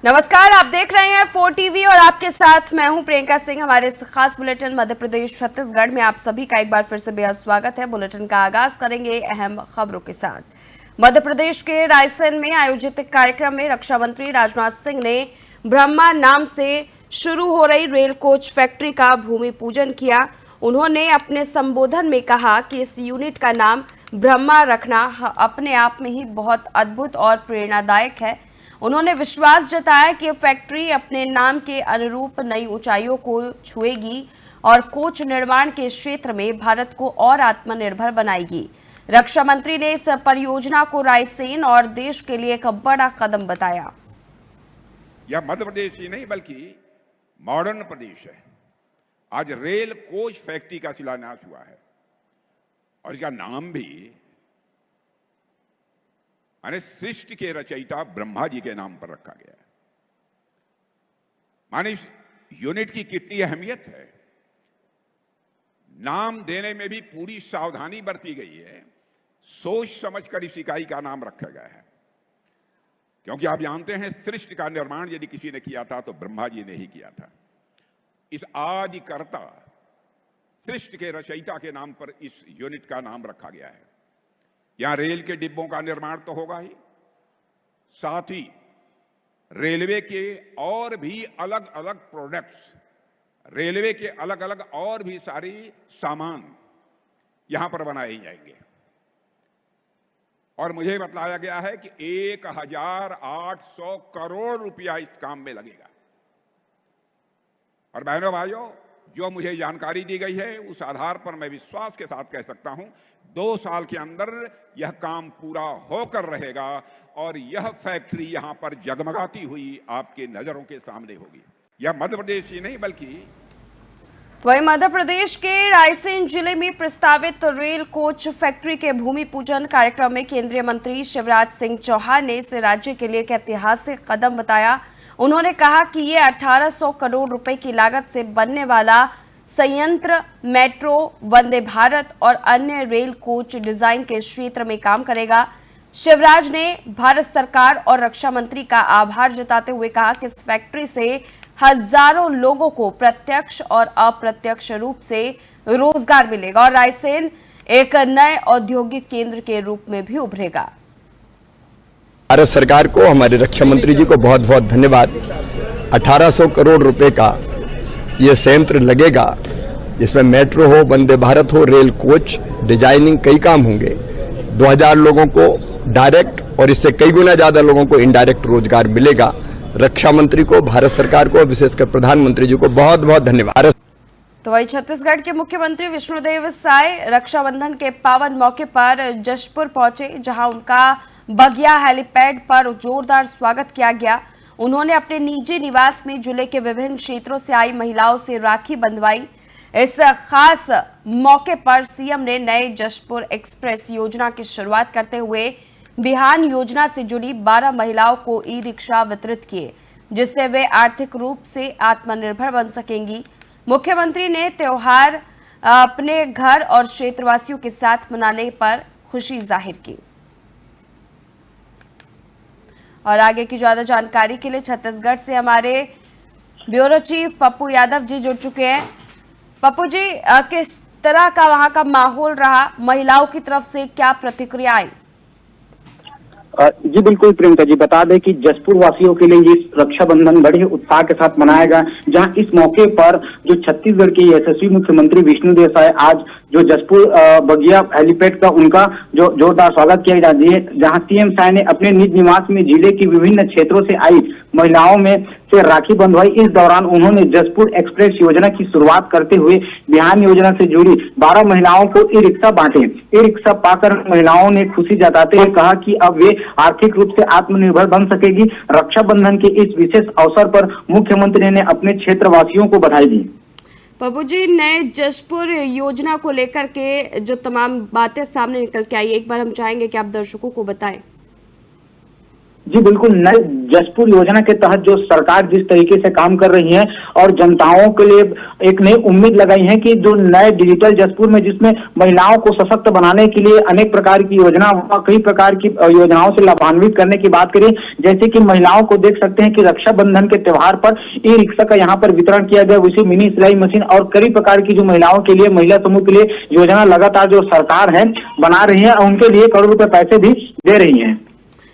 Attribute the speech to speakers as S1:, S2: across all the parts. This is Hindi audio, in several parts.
S1: नमस्कार, आप देख रहे हैं 4 टीवी और आपके साथ मैं हूं प्रियंका सिंह। हमारे इस खास बुलेटिन मध्य प्रदेश छत्तीसगढ़ में आप सभी का एक बार फिर से बेहद स्वागत है। बुलेटिन का आगाज करेंगे अहम खबरों के साथ। मध्य प्रदेश के रायसेन में आयोजित एक कार्यक्रम में रक्षा मंत्री राजनाथ सिंह ने ब्रह्मा नाम से शुरू हो रही रेल कोच फैक्ट्री का भूमि पूजन किया। उन्होंने अपने संबोधन में कहा कि इस यूनिट का नाम ब्रह्मा रखना अपने आप में ही बहुत अद्भुत और प्रेरणादायक है। उन्होंने विश्वास जताया कि फैक्ट्री अपने नाम के अनुरूप नई ऊंचाइयों को छुएगी और कोच निर्माण के क्षेत्र में भारत को और आत्मनिर्भर बनाएगी। रक्षा मंत्री ने इस परियोजना को रायसेन और देश के लिए एक बड़ा कदम बताया।
S2: यह मध्य प्रदेश ही नहीं बल्कि मॉडर्न प्रदेश है। आज रेल कोच फैक्ट्री का शिलान्यास हुआ है और इसका नाम भी माने सृष्टि के रचयिता ब्रह्मा जी के नाम पर रखा गया है। माने इस यूनिट की कितनी अहमियत है, नाम देने में भी पूरी सावधानी बरती गई है। सोच समझकर इस इकाई का नाम रखा गया है, क्योंकि आप जानते हैं सृष्टि का निर्माण यदि किसी ने किया था तो ब्रह्मा जी ने ही किया था। इस आदिकर्ता सृष्टि के रचयिता के नाम पर इस यूनिट का नाम रखा गया है। यहां रेल के डिब्बों का निर्माण तो होगा ही, साथ ही रेलवे के और भी अलग अलग प्रोडक्ट्स, रेलवे के अलग अलग और भी सारी सामान यहां पर बनाए जाएंगे। और मुझे बताया गया है कि 1800 करोड़ रुपया इस काम में लगेगा। और बहनों भाइयों, जो मुझे जानकारी दी गई है उस आधार पर मैं विश्वास के साथ कह सकता हूं 2 साल के अंदर यह काम पूरा होकर रहेगा और यह फैक्ट्री यहां पर जगमगाती हुई आपके नजरों के सामने होगी। यह मध्य प्रदेश ही नहीं बल्कि
S1: वहीं मध्य प्रदेश के रायसेन जिले में प्रस्तावित रेल कोच फैक्ट्री के भूमि पूजन कार्यक्रम में केंद्रीय मंत्री शिवराज सिंह चौहान ने इसे राज्य के लिए एक ऐतिहासिक कदम बताया। उन्होंने कहा कि ये 1800 करोड़ रुपए की लागत से बनने वाला संयंत्र मेट्रो, वंदे भारत और अन्य रेल कोच डिजाइन के क्षेत्र में काम करेगा। शिवराज ने भारत सरकार और रक्षा मंत्री का आभार जताते हुए कहा कि इस फैक्ट्री से हजारों लोगों को प्रत्यक्ष और अप्रत्यक्ष रूप से रोजगार मिलेगा और रायसेन एक नए औद्योगिक केंद्र के रूप में भी उभरेगा।
S3: भारत सरकार को, हमारे रक्षा मंत्री जी को बहुत बहुत धन्यवाद। 1800 करोड़ रुपए का ये संयंत्र लगेगा, जिसमें मेट्रो हो, वंदे भारत हो, रेल कोच डिजाइनिंग कई काम होंगे। 2000 लोगों को डायरेक्ट और इससे कई गुना ज्यादा लोगों को इनडायरेक्ट रोजगार मिलेगा। रक्षा मंत्री को, भारत सरकार को, विशेषकर प्रधानमंत्री जी को बहुत बहुत धन्यवाद।
S1: तो वही छत्तीसगढ़ के मुख्यमंत्री विष्णुदेव साय रक्षाबंधन के पावन मौके पर जशपुर पहुंचे, जहां उनका बगिया हेलीपैड पर जोरदार स्वागत किया गया। उन्होंने अपने निजी निवास में जिले के विभिन्न क्षेत्रों से आई महिलाओं से राखी बंधवाई। इस खास मौके पर सीएम ने नए जशपुर एक्सप्रेस योजना की शुरुआत करते हुए बिहान योजना से जुड़ी 12 महिलाओं को ई रिक्शा वितरित किए, जिससे वे आर्थिक रूप से आत्मनिर्भर बन सकेंगी। मुख्यमंत्री ने त्योहार अपने घर और क्षेत्रवासियों के साथ मनाने पर खुशी जाहिर की। और आगे की ज्यादा जानकारी के लिए छत्तीसगढ़ से हमारे ब्यूरो चीफ पप्पू यादव जी जुड़ चुके हैं। पप्पू जी, किस तरह का वहां का माहौल रहा, महिलाओं की तरफ से क्या प्रतिक्रिया आई?
S4: जी बिल्कुल प्रियंका जी, बता दें कि जशपुर वासियों के लिए ये रक्षाबंधन बड़े उत्साह के साथ मनाया गया, जहां इस मौके पर जो छत्तीसगढ़ के यशस्वी मुख्यमंत्री विष्णुदेव साय आज जो जशपुर बगिया हेलीपैड का उनका जो जोरदार स्वागत किया जा रही है, जहां सीएम साय ने अपने निज निवास में जिले के विभिन्न क्षेत्रों से आई महिलाओं में से राखी बंधवाई। इस दौरान उन्होंने जशपुर एक्सप्रेस योजना की शुरुआत करते हुए बिहान योजना से जुड़ी 12 महिलाओं को ई रिक्शा बांटे। ई रिक्शा पाकर महिलाओं ने खुशी जताते हुए कहा कि अब वे आर्थिक रूप से आत्मनिर्भर बन सकेगी। रक्षाबंधन के इस विशेष अवसर पर मुख्यमंत्री ने अपने क्षेत्रवासियों को बधाई दी।
S1: पप्पू जी, नए जशपुर योजना को लेकर के जो तमाम बातें सामने निकल के आई, एक बार हम चाहेंगे कि आप दर्शकों को बताएं।
S4: जी बिल्कुल, नए जसपुर योजना के तहत जो सरकार जिस तरीके से काम कर रही है और जनताओं के लिए एक नई उम्मीद लगाई है कि जो नए डिजिटल जसपुर में जिसमें महिलाओं को सशक्त बनाने के लिए अनेक प्रकार की योजना व कई प्रकार की योजनाओं से लाभान्वित करने की बात करें, जैसे कि महिलाओं को देख सकते हैं कि रक्षाबंधन के त्योहार पर ई रिक्शा का यहाँ पर वितरण किया गया, उसी मिनी सिलाई मशीन और कई प्रकार की जो महिलाओं के लिए, महिला समूह के लिए योजना लगातार जो सरकार है बना रही है, उनके लिए करोड़ों रुपए पैसे भी दे रही है।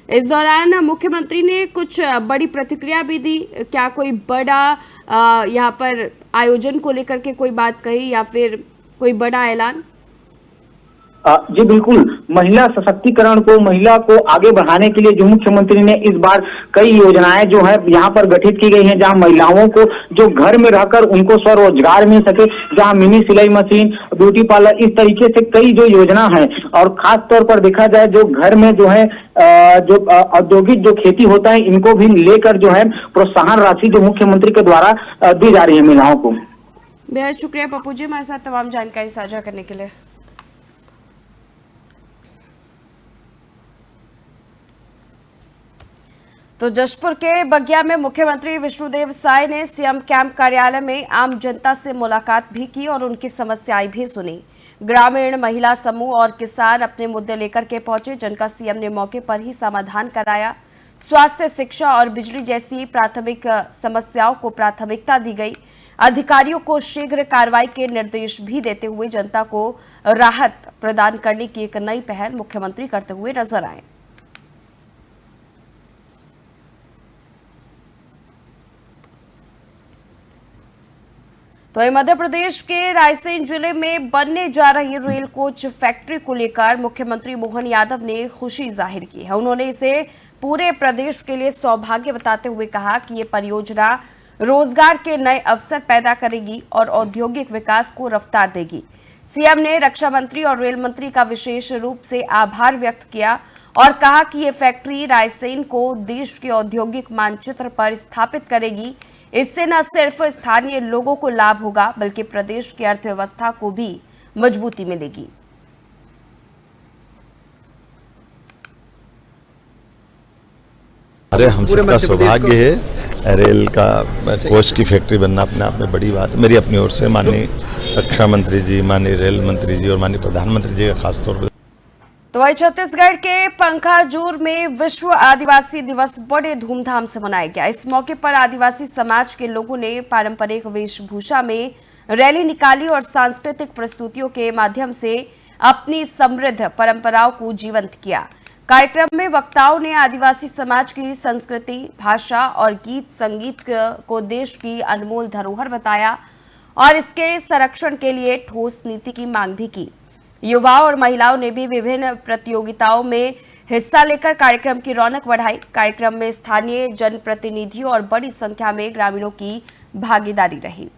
S1: इस दौरान मुख्यमंत्री ने कुछ बड़ी प्रतिक्रिया भी दी, क्या कोई बड़ा यहाँ पर आयोजन को लेकर के कोई बात कही या फिर कोई बड़ा ऐलान?
S4: जी बिल्कुल, महिला सशक्तिकरण को, महिला को आगे बढ़ाने के लिए जो मुख्यमंत्री ने इस बार कई योजनाएं जो है यहाँ पर गठित की गई हैं, जहां महिलाओं को जो घर में रहकर उनको स्वरोजगार मिल सके, जहां मिनी सिलाई मशीन, ब्यूटी पार्लर, इस तरीके से कई जो योजना है। और खास तौर पर देखा जाए जो घर में जो है जो औद्योगिक जो खेती होता है, इनको भी लेकर जो है प्रोत्साहन राशि जो मुख्यमंत्री के द्वारा दी जा रही है महिलाओं को।
S1: बेहद शुक्रिया पप्पू जी हमारे साथ तमाम जानकारी साझा करने के लिए। तो जशपुर के बगिया में मुख्यमंत्री विष्णुदेव साय ने सीएम कैंप कार्यालय में आम जनता से मुलाकात भी की और उनकी समस्याएं भी सुनी। ग्रामीण, महिला समूह और किसान अपने मुद्दे लेकर के पहुंचे, जिनका सीएम ने मौके पर ही समाधान कराया। स्वास्थ्य, शिक्षा और बिजली जैसी प्राथमिक समस्याओं को प्राथमिकता दी गई। अधिकारियों को शीघ्र कार्रवाई के निर्देश भी देते हुए जनता को राहत प्रदान करने की एक नई पहल मुख्यमंत्री करते हुए नजर आए। तो मध्य प्रदेश के रायसेन जिले में बनने जा रही रेल कोच फैक्ट्री को लेकर मुख्यमंत्री मोहन यादव ने खुशी जाहिर की है। उन्होंने इसे पूरे प्रदेश के लिए सौभाग्य बताते हुए कहा कि ये परियोजना रोजगार के नए अवसर पैदा करेगी और औद्योगिक विकास को रफ्तार देगी। सीएम ने रक्षा मंत्री और रेल मंत्री का विशेष रूप से आभार व्यक्त किया और कहा कि ये फैक्ट्री रायसेन को देश के औद्योगिक मानचित्र पर स्थापित करेगी। इससे न सिर्फ स्थानीय लोगों को लाभ होगा, बल्कि प्रदेश की अर्थव्यवस्था को भी मजबूती मिलेगी।
S5: अरे हम सबका सौभाग्य है, रेल का कोच की फैक्ट्री बनना अपने आप में बड़ी बात है। मेरी अपनी ओर से माननीय रक्षा मंत्री जी, माननीय रेल मंत्री जी और माननीय प्रधानमंत्री जी का खासतौर पर।
S1: तो वही छत्तीसगढ़ के पंखाजूर में विश्व आदिवासी दिवस बड़े धूमधाम से मनाया गया। इस मौके पर आदिवासी समाज के लोगों ने पारंपरिक वेशभूषा में रैली निकाली और सांस्कृतिक प्रस्तुतियों के माध्यम से अपनी समृद्ध परंपराओं को जीवंत किया। कार्यक्रम में वक्ताओं ने आदिवासी समाज की संस्कृति, भाषा और गीत संगीत को देश की अनमोल धरोहर बताया और इसके संरक्षण के लिए ठोस नीति की मांग भी की। युवाओं और महिलाओं ने भी विभिन्न प्रतियोगिताओं में हिस्सा लेकर कार्यक्रम की रौनक बढ़ाई। कार्यक्रम में स्थानीय जनप्रतिनिधियों और बड़ी संख्या में ग्रामीणों की भागीदारी रही।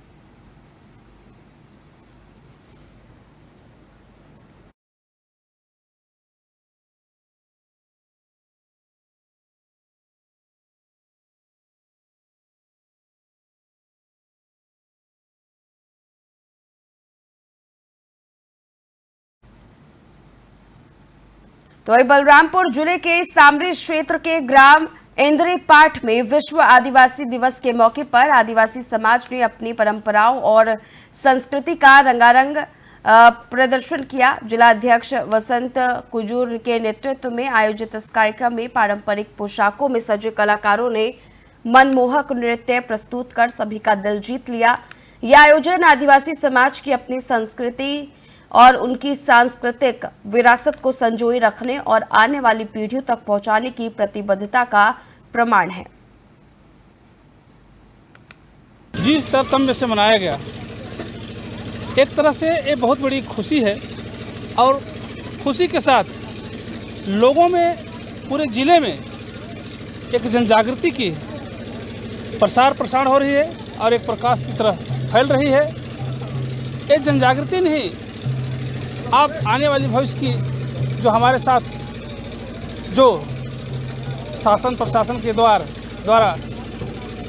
S1: तो बलरामपुर जिले के सामरी क्षेत्र के ग्राम इंद्री पाठ में विश्व आदिवासी दिवस के मौके पर आदिवासी समाज ने अपनी परंपराओं और संस्कृति का रंगारंग प्रदर्शन किया। जिला अध्यक्ष वसंत कुजूर के नेतृत्व में आयोजित इस कार्यक्रम में पारंपरिक पोशाकों में सजे कलाकारों ने मनमोहक नृत्य प्रस्तुत कर सभी का दिल जीत लिया। यह आयोजन आदिवासी समाज की अपनी संस्कृति और उनकी सांस्कृतिक विरासत को संजोए रखने और आने वाली पीढ़ियों तक पहुंचाने की प्रतिबद्धता का प्रमाण है।
S6: जिस तरतम्य से मनाया गया, एक तरह से ये बहुत बड़ी खुशी है और खुशी के साथ लोगों में, पूरे जिले में एक जनजागृति की प्रसार प्रसार हो रही है और एक प्रकाश की तरह फैल रही है। ये जनजागृति नहीं, आप आने वाली भविष्य की जो हमारे साथ जो शासन प्रशासन के द्वारा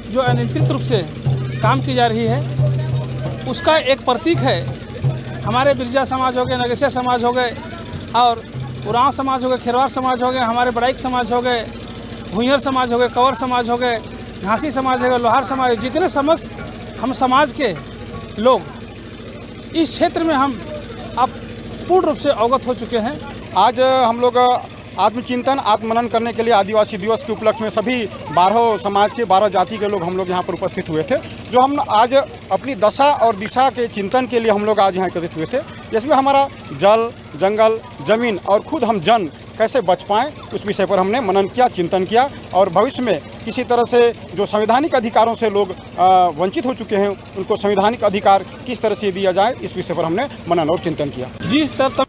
S6: जो अनियंत्रित रूप से काम की जा रही है, उसका एक प्रतीक है। हमारे बिरजा समाज हो गए, नगेशिया समाज हो गए और उरांव समाज हो गए, खेरवार समाज हो गए, हमारे बड़ाइक समाज हो गए, भुइंर समाज हो गए, कंवर समाज हो गए, घासी समाज हो गए, लोहार समाज, जितने हम समाज के लोग इस क्षेत्र में हम अब पूर्ण रूप से अवगत हो चुके हैं।
S7: आज हम लोग आत्मचिंतन आत्मनन करने के लिए आदिवासी दिवस के उपलक्ष्य में सभी 12 समाज के 12 जाति के लोग हम लोग यहाँ पर उपस्थित हुए थे, जो हम आज अपनी दशा और दिशा के चिंतन के लिए हम लोग आज यहाँ एकत्रित हुए थे। इसमें हमारा जल, जंगल, जमीन और खुद हम जन कैसे बच पाएँ उस विषय पर हमने मनन किया, चिंतन किया और भविष्य में किसी तरह से जो संवैधानिक अधिकारों से लोग वंचित हो चुके हैं उनको संवैधानिक अधिकार किस तरह से दिया जाए इस विषय पर हमने मनन और चिंतन किया।
S6: जिस तरह
S1: तो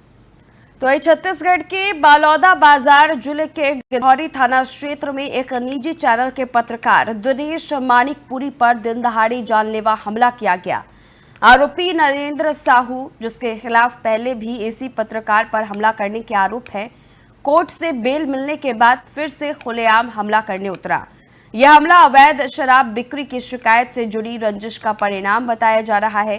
S1: वही छत्तीसगढ़ के बालौदा बाजार जिले के गिधौरी थाना क्षेत्र में एक निजी चैनल के पत्रकार दिनेश मानिकपुरी पर दिन दहाड़े जानलेवा हमला किया गया। आरोपी नरेंद्र साहू, जिसके खिलाफ पहले भी इसी पत्रकार पर हमला करने के आरोप है, कोर्ट से बेल मिलने के बाद फिर से खुलेआम हमला करने उतरा। यह हमला अवैध शराब बिक्री की शिकायत से जुड़ी रंजिश का परिणाम बताया जा रहा है।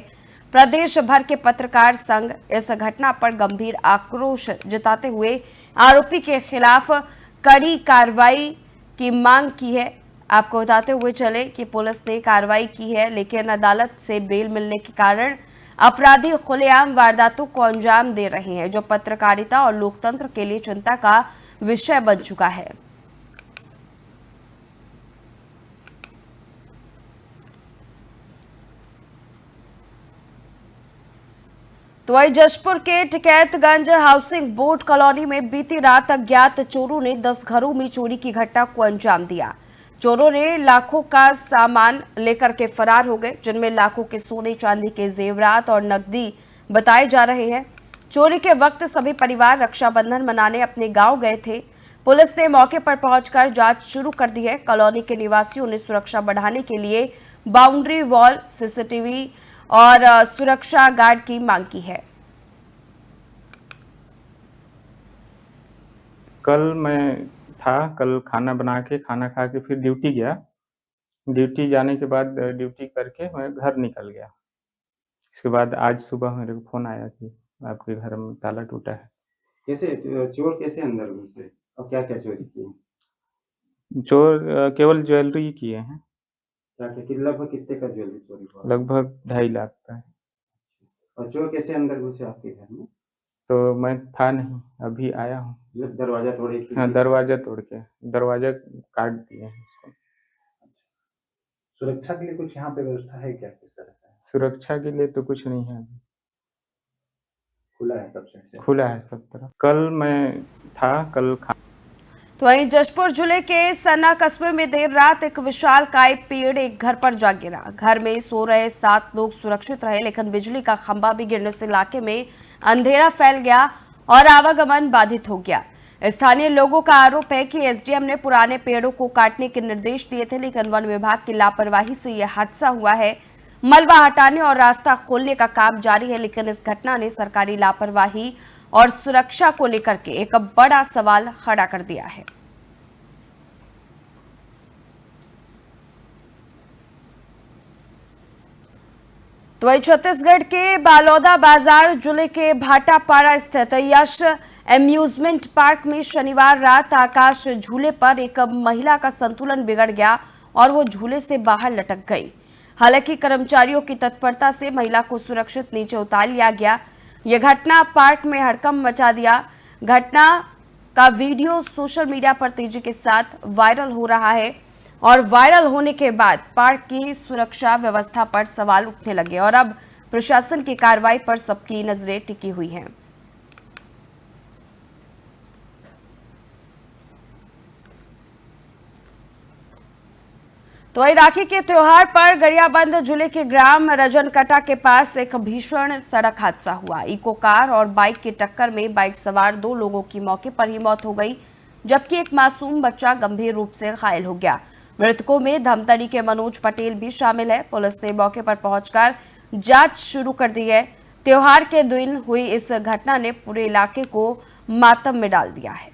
S1: प्रदेश भर के पत्रकार संघ इस घटना पर गंभीर आक्रोश जताते हुए आरोपी के खिलाफ कड़ी कार्रवाई की मांग की है। आपको बताते हुए चले कि पुलिस ने कार्रवाई की है, लेकिन अदालत से बेल मिलने के कारण अपराधी खुलेआम वारदातों को अंजाम दे रहे हैं, जो पत्रकारिता और लोकतंत्र के लिए चिंता का विषय बन चुका है। तो वही जशपुर के टिकैतगंज हाउसिंग बोर्ड कॉलोनी में बीती रात अज्ञात चोरों ने 10 घरों में चोरी की घटना को अंजाम दिया। चोरों ने लाखों का सामान लेकर के फरार हो गए, जिनमें लाखों के सोने चांदी के जेवरात और नकदी बताए जा रहे हैं। चोरी के वक्त सभी परिवार रक्षाबंधन मनाने अपने गांव गए थे। पुलिस ने मौके पर पहुंचकर जांच शुरू कर दी है। कॉलोनी के निवासियों ने सुरक्षा बढ़ाने के लिए बाउंड्री वॉल, सीसीटीवी और सुरक्षा गार्ड की मांग की है।
S8: कल खाना बना के खाना खा के फिर ड्यूटी गया। ड्यूटी जाने के बाद ड्यूटी करके मैं घर निकल गया। इसके बाद आज सुबह मेरे को फोन आया कि आपके घर में ताला टूटा है।
S9: कैसे चोर कैसे अंदर घुसे और क्या क्या चोरी किए?
S8: चोर केवल ज्वेलरी किए हैं।
S9: लगभग कितने का ज्वेलरी चोरी हुआ?
S8: लगभग 2.5 लाख का है।
S9: और चोर कैसे अंदर घुसे आपके घर में?
S8: तो मैं था नहीं, अभी आया हूँ।
S9: मतलब दरवाजा तोड़े?
S8: हाँ, दरवाजा तोड़ के दरवाजा काट दिए हैं उसको।
S9: सुरक्षा के लिए कुछ यहाँ पे व्यवस्था है क्या? किस तरह से?
S8: सुरक्षा के लिए तो कुछ नहीं है अभी।
S9: खुला है सब से?
S8: खुला है सब तरफ। कल
S1: तो वहीं जशपुर जिले के सन्ना कस्बे में देर रात एक विशालकाय पेड़ एक घर पर जा गिरा। घर में सो रहे 7 लोग सुरक्षित रहे, लेकिन बिजली का खंभा भी गिरने से इलाके में अंधेरा फैल गया और आवागमन बाधित हो गया। स्थानीय लोगों का आरोप है कि एसडीएम ने पुराने पेड़ों को काटने के निर्देश दिए थे, लेकिन वन विभाग की लापरवाही से यह हादसा हुआ है। मलबा हटाने और रास्ता खोलने का काम जारी है, लेकिन इस घटना ने सरकारी लापरवाही और सुरक्षा को लेकर के एक बड़ा सवाल खड़ा कर दिया है। तो वही छत्तीसगढ़ के बालौदा बाजार जिले के भाटापारा स्थित यश एम्यूजमेंट पार्क में शनिवार रात आकाश झूले पर एक महिला का संतुलन बिगड़ गया और वो झूले से बाहर लटक गई। हालांकि कर्मचारियों की तत्परता से महिला को सुरक्षित नीचे उतार लिया गया। यह घटना पार्क में हड़कंप मचा दिया। घटना का वीडियो सोशल मीडिया पर तेजी के साथ वायरल हो रहा है और वायरल होने के बाद पार्क की सुरक्षा व्यवस्था पर सवाल उठने लगे और अब प्रशासन की कार्रवाई पर सबकी नजरें टिकी हुई हैं। तो वही राखी के त्योहार पर गरियाबंद जिले के ग्राम रजनकटा के पास एक भीषण सड़क हादसा हुआ। इको कार और बाइक की टक्कर में बाइक सवार 2 लोगों की मौके पर ही मौत हो गई, जबकि एक मासूम बच्चा गंभीर रूप से घायल हो गया। मृतकों में धमतरी के मनोज पटेल भी शामिल है। पुलिस ने मौके पर पहुंचकर जांच शुरू कर दी है। त्योहार के दिन हुई इस घटना ने पूरे इलाके को मातम में डाल दिया है।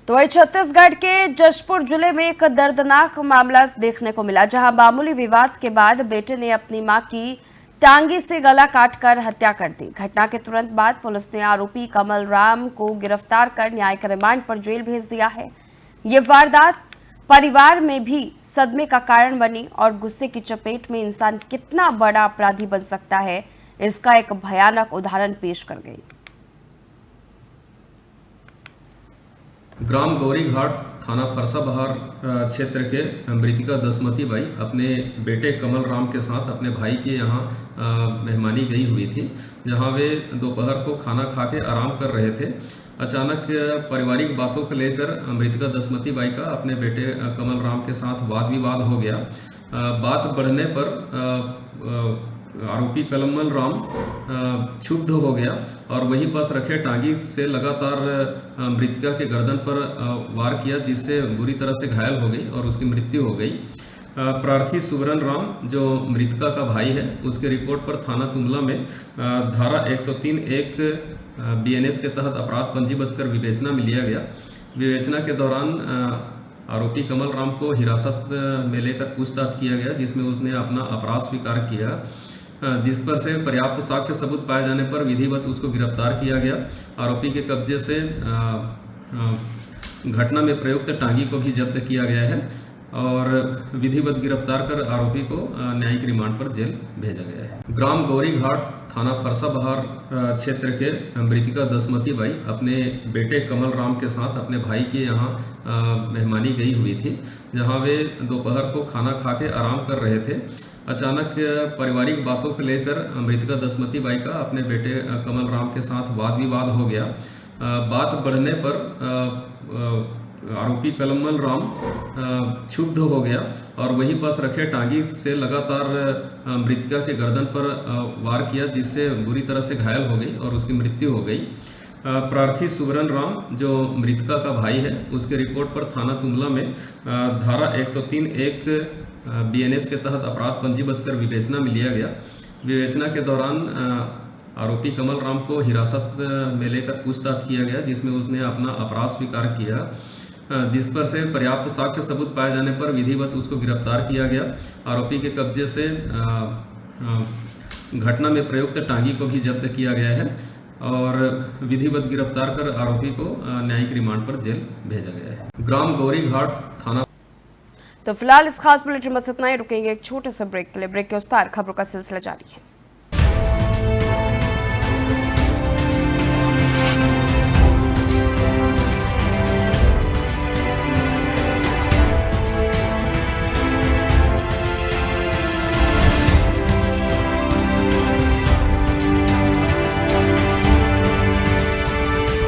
S1: तो वही छत्तीसगढ़ के जशपुर जिले में एक दर्दनाक मामला देखने को मिला, जहां मामूली विवाद के बाद बेटे ने अपनी मां की टांगी से गला काटकर हत्या कर दी। घटना के तुरंत बाद पुलिस ने आरोपी कमल राम को गिरफ्तार कर न्यायिक रिमांड पर जेल भेज दिया है। ये वारदात परिवार में भी सदमे का कारण बनी और गुस्से की चपेट में इंसान कितना बड़ा अपराधी बन सकता है, इसका एक भयानक उदाहरण पेश कर गई।
S10: ग्राम गौरीघाट थाना फरसाबहार क्षेत्र के मृतिका दसमती बाई अपने बेटे कमल राम के साथ अपने भाई के यहाँ मेहमानी गई हुई थी, जहाँ वे दोपहर को खाना खा के आराम कर रहे थे। अचानक पारिवारिक बातों को लेकर मृतिका दसमती बाई का अपने बेटे कमल राम के साथ वाद विवाद हो गया। बात बढ़ने पर आरोपी कमल राम क्षुब्ध हो गया और वहीं पास रखे टांगी से लगातार मृतिका के गर्दन पर वार किया, जिससे बुरी तरह से घायल हो गई और उसकी मृत्यु हो गई। प्रार्थी सुवरन राम जो मृतिका का भाई है, उसके रिपोर्ट पर थाना तुमला में धारा 103(1) BNS के तहत अपराध पंजीबद्ध कर विवेचना में लिया गया। विवेचना के दौरान आरोपी कमल राम को हिरासत में लेकर पूछताछ किया गया, जिसमें उसने अपना अपराध स्वीकार किया, जिस पर से पर्याप्त साक्ष्य सबूत पाए जाने पर विधिवत उसको गिरफ्तार किया गया। आरोपी के कब्जे से घटना में प्रयुक्त टांगी को भी जब्त किया गया है और विधिवत गिरफ्तार कर आरोपी को न्यायिक रिमांड पर जेल भेजा गया है। ग्राम गौरीघाट थाना फरसाबहार क्षेत्र के मृतिका दसमती बाई अपने बेटे कमल राम के साथ अपने भाई के यहाँ मेहमानी गई हुई थी, जहाँ वे दोपहर को खाना खा के आराम कर रहे थे। अचानक पारिवारिक बातों को लेकर मृतिका दसमती बाई का अपने बेटे कमल राम के साथ वाद विवाद हो गया। बात बढ़ने पर आरोपी कमल राम क्षुब्ध हो गया और वहीं पास रखे टांगी से लगातार मृतिका के गर्दन पर वार किया, जिससे बुरी तरह से घायल हो गई और उसकी मृत्यु हो गई। प्रार्थी सुवरन राम जो मृतिका का भाई है, उसके रिपोर्ट पर थाना तुमला में धारा 103(1) BNS के तहत अपराध पंजीबद्ध कर विवेचना में लिया गया। विवेचना के दौरान आरोपी कमल राम को हिरासत में लेकर पूछताछ किया गया, जिसमें उसने अपना अपराध स्वीकार किया, जिस पर से पर्याप्त साक्ष्य सबूत पाए जाने पर विधिवत उसको गिरफ्तार किया गया। आरोपी के कब्जे से घटना में प्रयुक्त टांगी को भी जब्त किया गया है और विधिवत गिरफ्तार कर आरोपी को न्यायिक रिमांड पर जेल भेजा गया है। ग्राम गौरीघाट थाना।
S1: तो फिलहाल इस खास बुलेटिन में इतना ही। रुकेंगे एक छोटे से ब्रेक के लिए। ब्रेक के उस पार खबरों का सिलसिला जारी है।